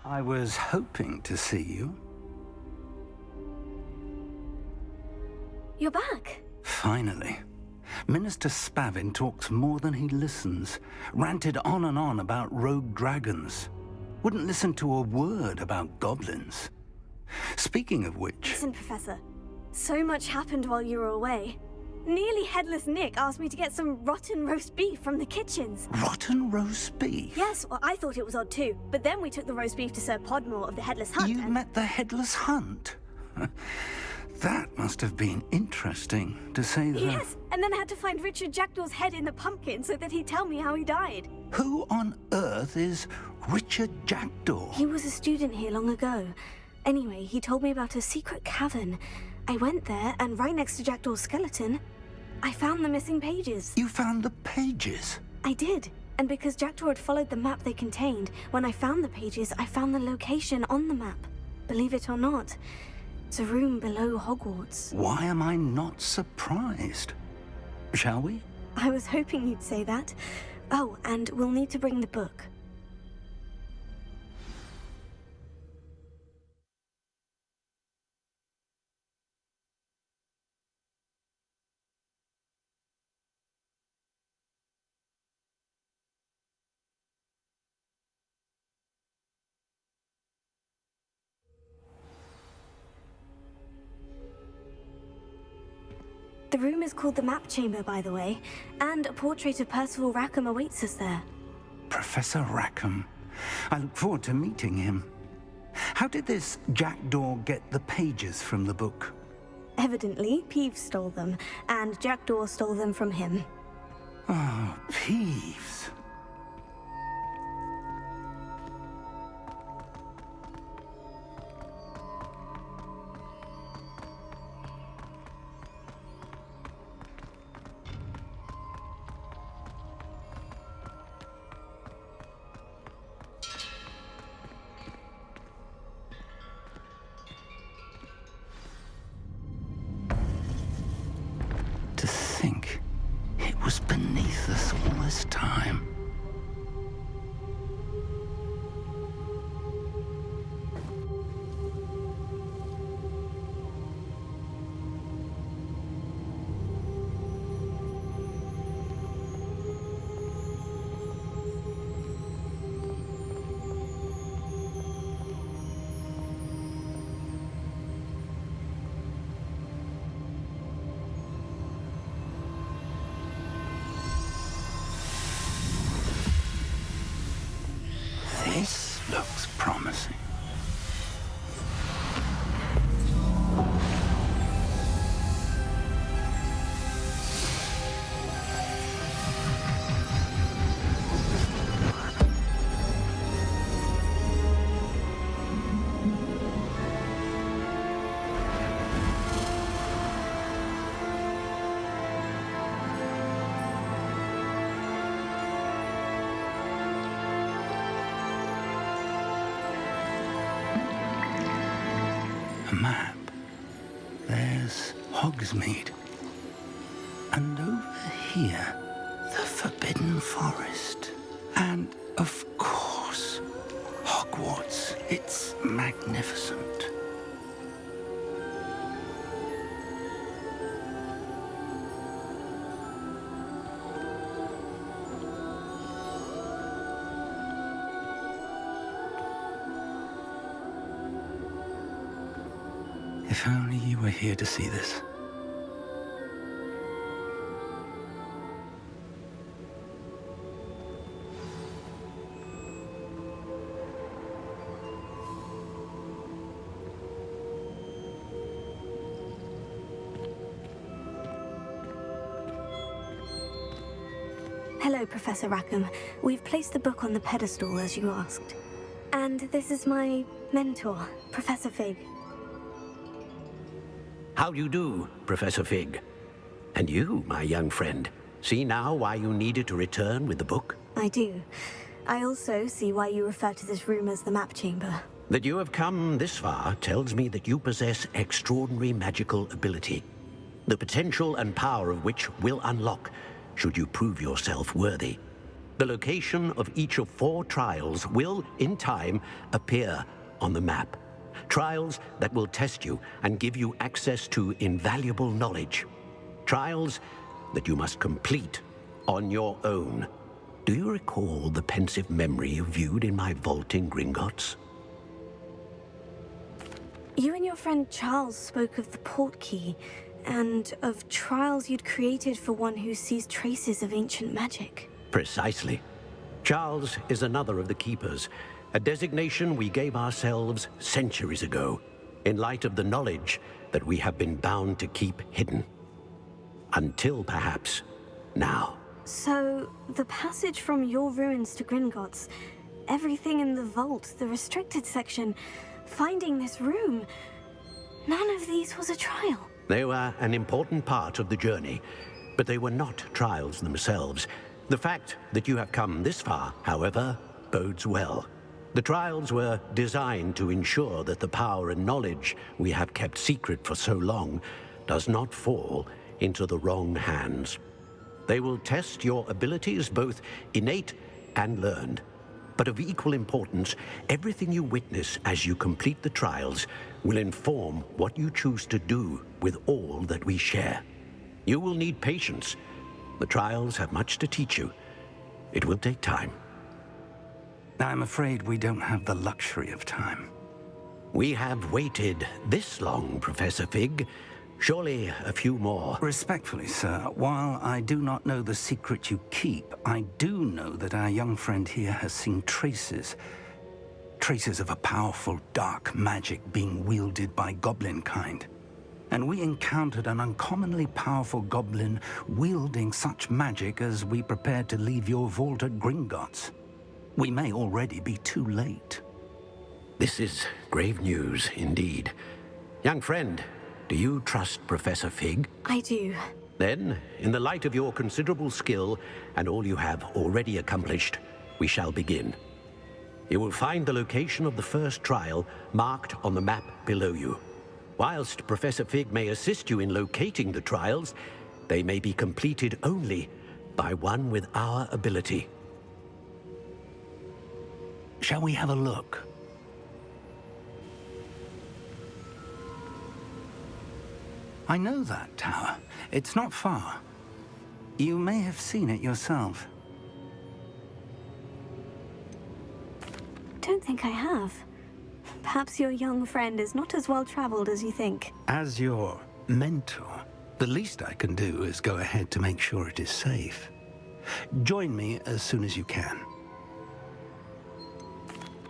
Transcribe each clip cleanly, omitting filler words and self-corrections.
I was hoping to see you. You're back. Finally. Minister Spavin talks more than he listens. Ranted on and on about rogue dragons. Wouldn't listen to a word about goblins. Speaking of which... Listen, Professor. So much happened while you were away. Nearly Headless Nick asked me to get some rotten roast beef from the kitchens. Rotten roast beef? Yes, well, I thought it was odd too. But then we took the roast beef to Sir Podmore of the Headless Hunt. You met the Headless Hunt? That must have been interesting, to say the... Yes, and then I had to find Richard Jackdaw's head in the pumpkin so that he'd tell me how he died. Who on earth is Richard Jackdaw? He was a student here long ago. Anyway, he told me about a secret cavern. I went there, and right next to Jackdaw's skeleton, I found the missing pages. You found the pages? I did. And because Jackdaw had followed the map they contained, when I found the pages, I found the location on the map. Believe it or not, it's a room below Hogwarts. Why am I not surprised? Shall we? I was hoping you'd say that. Oh, and we'll need to bring the book. The room is called the Map Chamber, by the way, and a portrait of Percival Rackham awaits us there. Professor Rackham. I look forward to meeting him. How did this Jackdaw get the pages from the book? Evidently, Peeves stole them, and Jackdaw stole them from him. Oh, Peeves. To think it was beneath us all this time. This looks promising. A map. There's Hogsmeade. And over here, the Forbidden Forest. And, of course, Hogwarts. It's magnificent. If only you were here to see this. Hello, Professor Rackham. We've placed the book on the pedestal, as you asked. And this is my mentor, Professor Fig. How do you do, Professor Fig? And you, my young friend, see now why you needed to return with the book? I do. I also see why you refer to this room as the Map Chamber. That you have come this far tells me that you possess extraordinary magical ability, the potential and power of which will unlock should you prove yourself worthy. The location of each of 4 trials will, in time, appear on the map. Trials that will test you and give you access to invaluable knowledge. Trials that you must complete on your own. Do you recall the pensive memory you viewed in my vault in Gringotts? You and your friend Charles spoke of the portkey, and of trials you'd created for one who sees traces of ancient magic. Precisely. Charles is another of the Keepers, a designation we gave ourselves centuries ago, in light of the knowledge that we have been bound to keep hidden. Until, perhaps, now. So, the passage from your ruins to Gringotts, everything in the vault, the restricted section, finding this room, none of these was a trial. They were an important part of the journey, but they were not trials themselves. The fact that you have come this far, however, bodes well. The trials were designed to ensure that the power and knowledge we have kept secret for so long does not fall into the wrong hands. They will test your abilities, both innate and learned. But of equal importance, everything you witness as you complete the trials will inform what you choose to do with all that we share. You will need patience. The trials have much to teach you. It will take time. I'm afraid we don't have the luxury of time. We have waited this long, Professor Fig. Surely a few more. Respectfully, sir, while I do not know the secret you keep, I do know that our young friend here has seen traces of a powerful dark magic being wielded by goblin kind. And we encountered an uncommonly powerful goblin wielding such magic as we prepared to leave your vault at Gringotts. We may already be too late. This is grave news indeed. Young friend, do you trust Professor Fig? I do. Then, in the light of your considerable skill and all you have already accomplished, we shall begin. You will find the location of the first trial marked on the map below you. Whilst Professor Fig may assist you in locating the trials, they may be completed only by one with our ability. Shall we have a look? I know that tower. It's not far. You may have seen it yourself. Don't think I have. Perhaps your young friend is not as well traveled as you think. As your mentor, the least I can do is go ahead to make sure it is safe. Join me as soon as you can.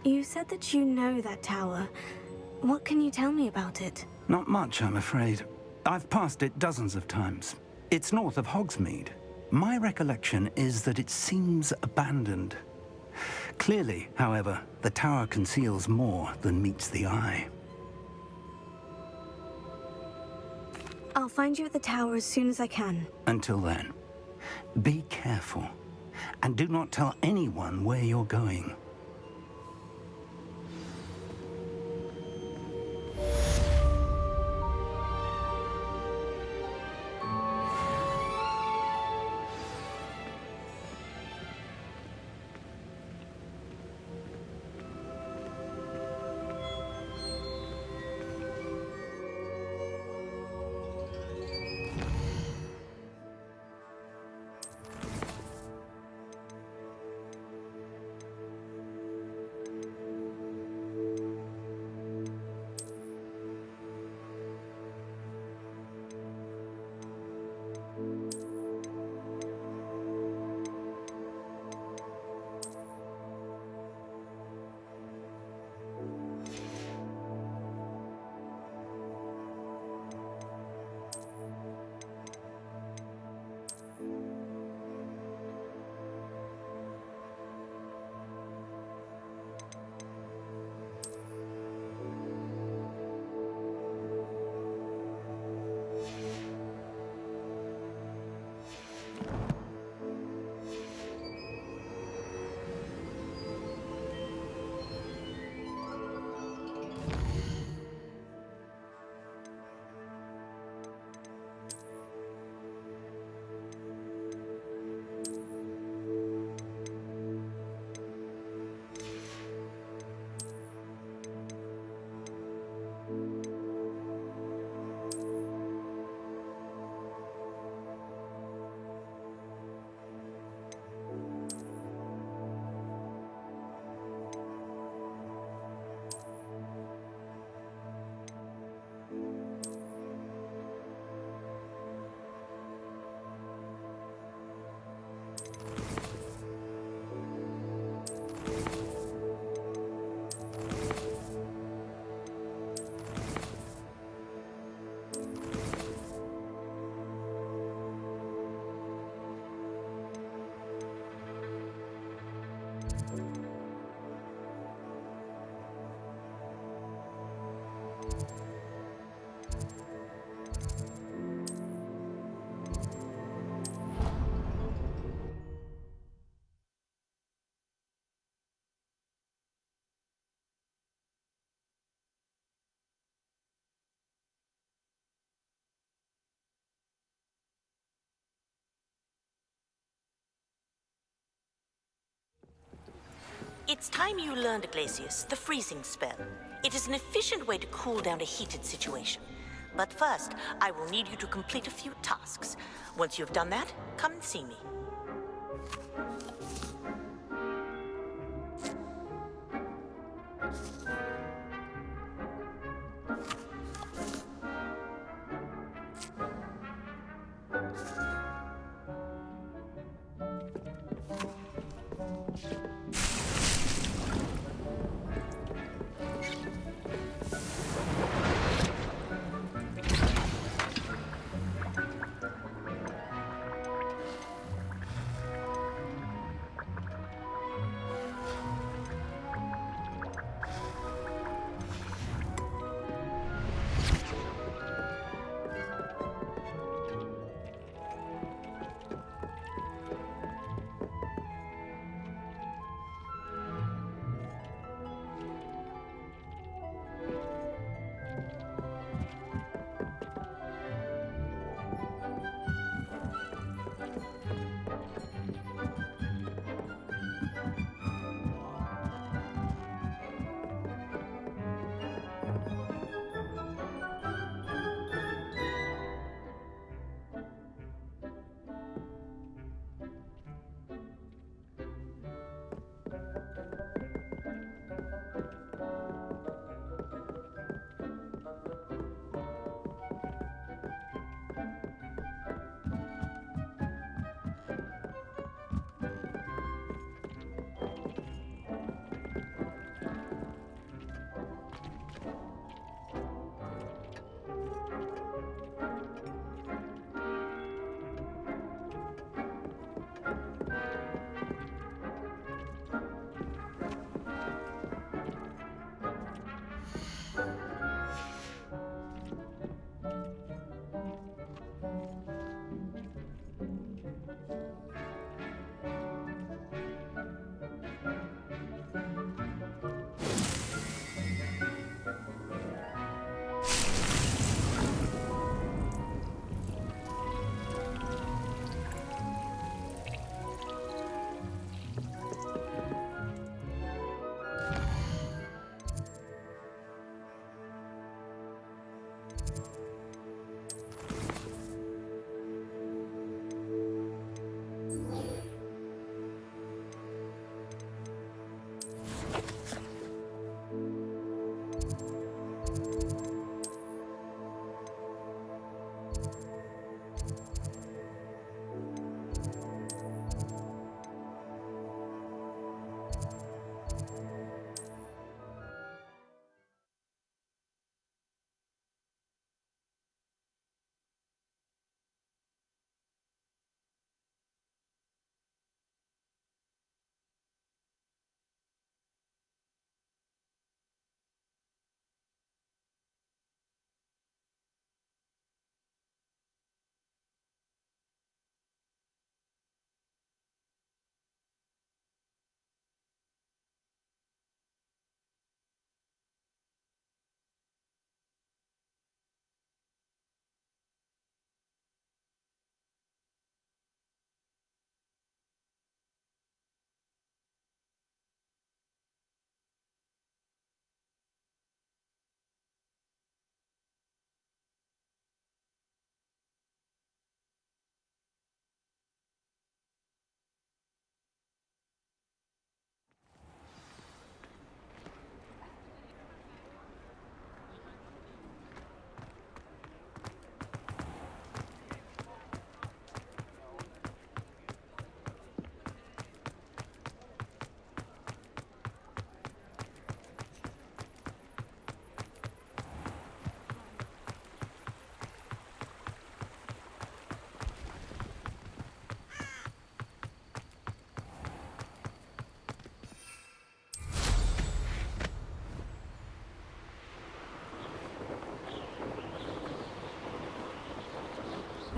You said that you know that tower. What can you tell me about it? Not much, I'm afraid. I've passed it dozens of times. It's north of Hogsmeade. My recollection is that it seems abandoned. Clearly, however, the tower conceals more than meets the eye. I'll find you at the tower as soon as I can. Until then, be careful, and do not tell anyone where you're going. It's time you learned, Glacius, the freezing spell. It is an efficient way to cool down a heated situation. But first, I will need you to complete a few tasks. Once you've done that, come and see me.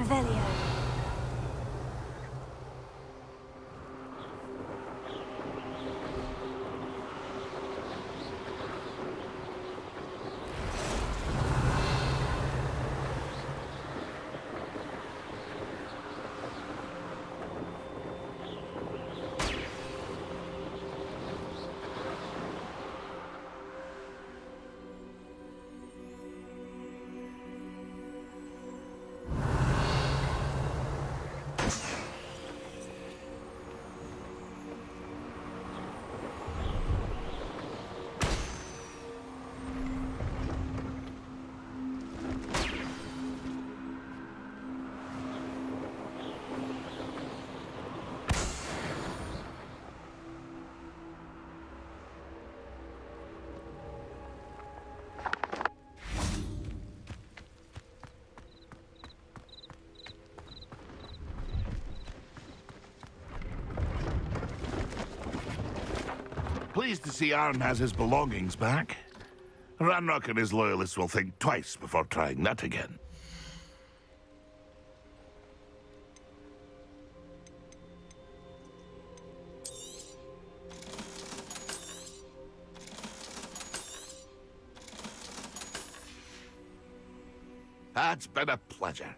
Revelio. Pleased to see Arn has his belongings back. Ranrock and his loyalists will think twice before trying that again. It's been a pleasure.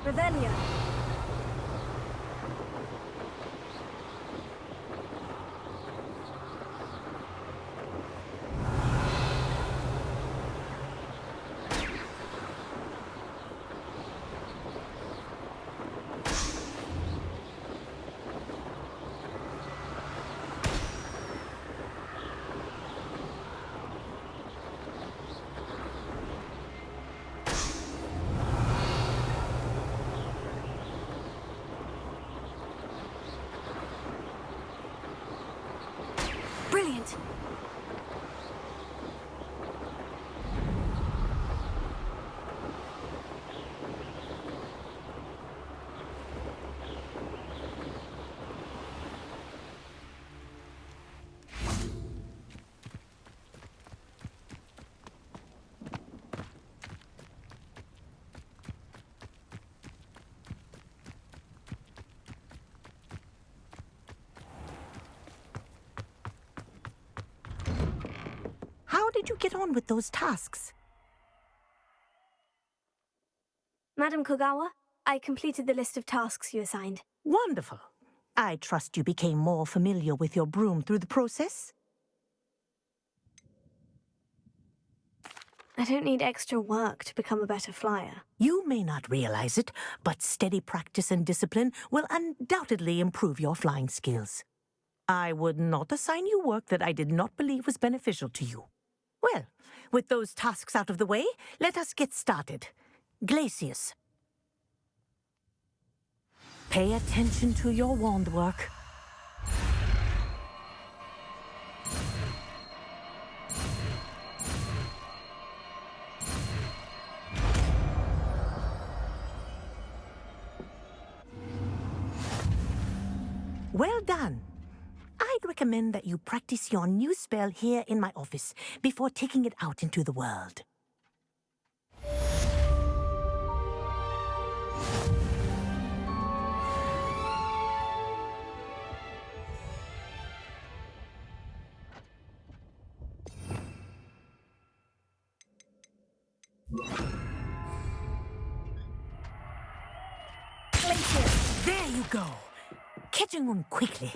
Revelio. Brilliant. How did you get on with those tasks? Madam Kogawa, I completed the list of tasks you assigned. Wonderful. I trust you became more familiar with your broom through the process? I don't need extra work to become a better flyer. You may not realize it, but steady practice and discipline will undoubtedly improve your flying skills. I would not assign you work that I did not believe was beneficial to you. Well, with those tasks out of the way, let us get started. Glacius. Pay attention to your wand work. Well done. I I'd recommend that you practice your new spell here in my office before taking it out into the world. Glacius, there you go. Catching on quickly.